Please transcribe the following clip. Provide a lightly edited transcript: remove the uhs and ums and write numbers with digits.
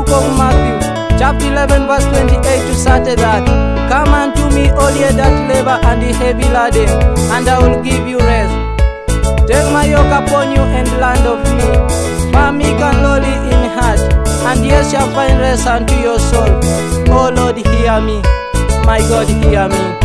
book of Matthew, chapter 11, verse 28 to 30 that, "Come unto me, all ye that labor and the heavy laden, and I will give you rest. Take my yoke upon you and learn of me, for meek and lowly in heart, and ye shall find rest unto your soul. O Lord, hear me. My God, hear me."